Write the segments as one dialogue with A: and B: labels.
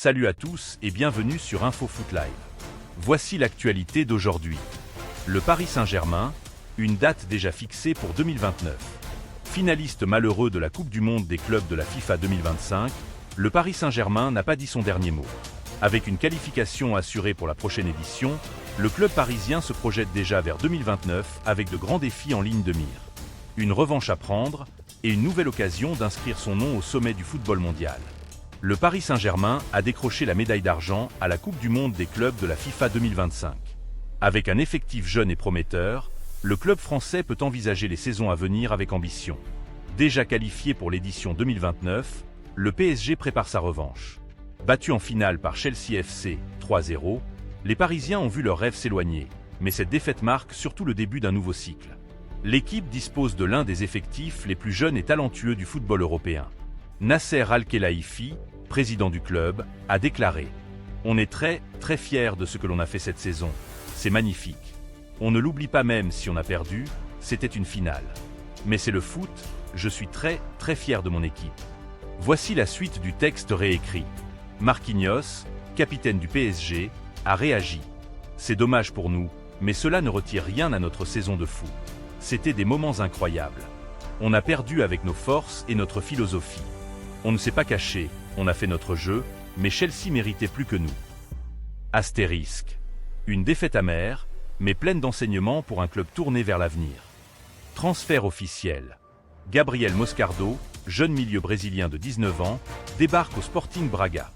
A: Salut à tous et bienvenue sur Info Foot Live. Voici l'actualité d'aujourd'hui. Le Paris Saint-Germain, une date déjà fixée pour 2029. Finaliste malheureux de la Coupe du Monde des clubs de la FIFA 2025, le Paris Saint-Germain n'a pas dit son dernier mot. Avec une qualification assurée pour la prochaine édition, le club parisien se projette déjà vers 2029 avec de grands défis en ligne de mire. Une revanche à prendre et une nouvelle occasion d'inscrire son nom au sommet du football mondial. Le Paris Saint-Germain a décroché la médaille d'argent à la Coupe du Monde des clubs de la FIFA 2025. Avec un effectif jeune et prometteur, le club français peut envisager les saisons à venir avec ambition. Déjà qualifié pour l'édition 2029, le PSG prépare sa revanche. Battu en finale par Chelsea FC 3-0, les Parisiens ont vu leur rêve s'éloigner, mais cette défaite marque surtout le début d'un nouveau cycle. L'équipe dispose de l'un des effectifs les plus jeunes et talentueux du football européen. Nasser Al-Khelaifi, président du club, a déclaré « On est très fiers de ce que l'on a fait cette saison. C'est magnifique. On ne l'oublie pas même si on a perdu, c'était une finale. Mais c'est le foot, je suis très fier de mon équipe. » Voici la suite du texte réécrit. Marquinhos, capitaine du PSG, a réagi. « C'est dommage pour nous, mais cela ne retire rien à notre saison de fou. C'était des moments incroyables. On a perdu avec nos forces et notre philosophie. On ne s'est pas caché, on a fait notre jeu, mais Chelsea méritait plus que nous. » Astérisque. Une défaite amère, mais pleine d'enseignements pour un club tourné vers l'avenir. Transfert officiel. Gabriel Moscardo, jeune milieu brésilien de 19 ans, débarque au Sporting Braga.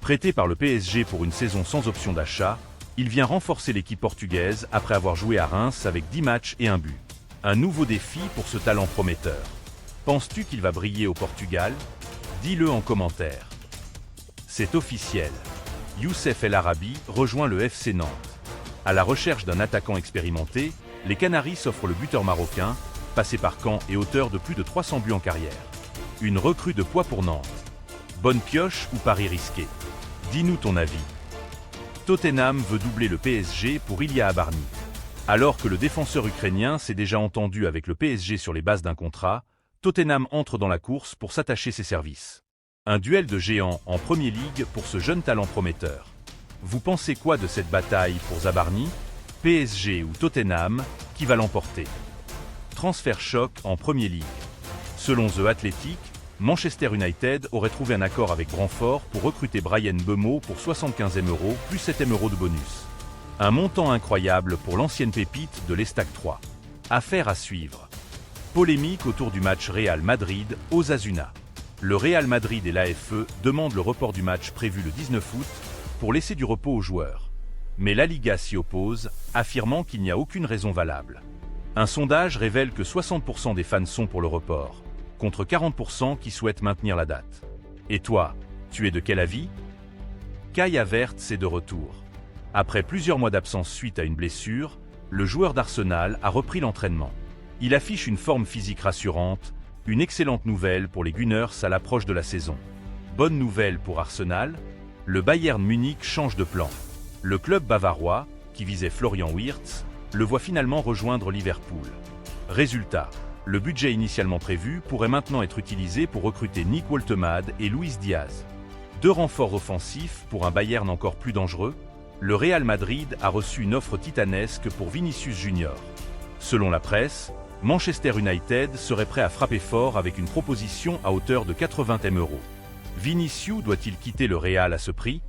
A: Prêté par le PSG pour une saison sans option d'achat, il vient renforcer l'équipe portugaise après avoir joué à Reims avec 10 matchs et un but. Un nouveau défi pour ce talent prometteur. Penses-tu qu'il va briller au Portugal ? Dis-le en commentaire. C'est officiel. Youssef El Arabi rejoint le FC Nantes. À la recherche d'un attaquant expérimenté, les Canaries s'offrent le buteur marocain, passé par Caen et auteur de plus de 300 buts en carrière. Une recrue de poids pour Nantes. Bonne pioche ou pari risqué ? Dis-nous ton avis. Tottenham veut doubler le PSG pour Ilya Abarni. Alors que le défenseur ukrainien s'est déjà entendu avec le PSG sur les bases d'un contrat, Tottenham entre dans la course pour s'attacher ses services. Un duel de géants en Premier League pour ce jeune talent prometteur. Vous pensez quoi de cette bataille pour Zabarni ? PSG ou Tottenham, qui va l'emporter ? Transfert choc en Premier League. Selon The Athletic, Manchester United aurait trouvé un accord avec Brentford pour recruter Bryan Mbeumo pour 75 € plus 7 € de bonus. Un montant incroyable pour l'ancienne pépite de l'Estac 3. Affaire à suivre. Polémique autour du match Real Madrid-Osasuna. Le Real Madrid et l'AFE demandent le report du match prévu le 19 août pour laisser du repos aux joueurs. Mais la Liga s'y oppose, affirmant qu'il n'y a aucune raison valable. Un sondage révèle que 60% des fans sont pour le report, contre 40% qui souhaitent maintenir la date. Et toi, tu es de quel avis ? Kai Havertz est de retour. Après plusieurs mois d'absence suite à une blessure, le joueur d'Arsenal a repris l'entraînement. Il affiche une forme physique rassurante, une excellente nouvelle pour les Gunners à l'approche de la saison. Bonne nouvelle pour Arsenal, le Bayern Munich change de plan. Le club bavarois, qui visait Florian Wirtz, le voit finalement rejoindre Liverpool. Résultat, le budget initialement prévu pourrait maintenant être utilisé pour recruter Nick Woltemade et Luis Diaz. Deux renforts offensifs pour un Bayern encore plus dangereux. Le Real Madrid a reçu une offre titanesque pour Vinicius Junior. Selon la presse, Manchester United serait prêt à frapper fort avec une proposition à hauteur de 80 €. Vinicius doit-il quitter le Real à ce prix ?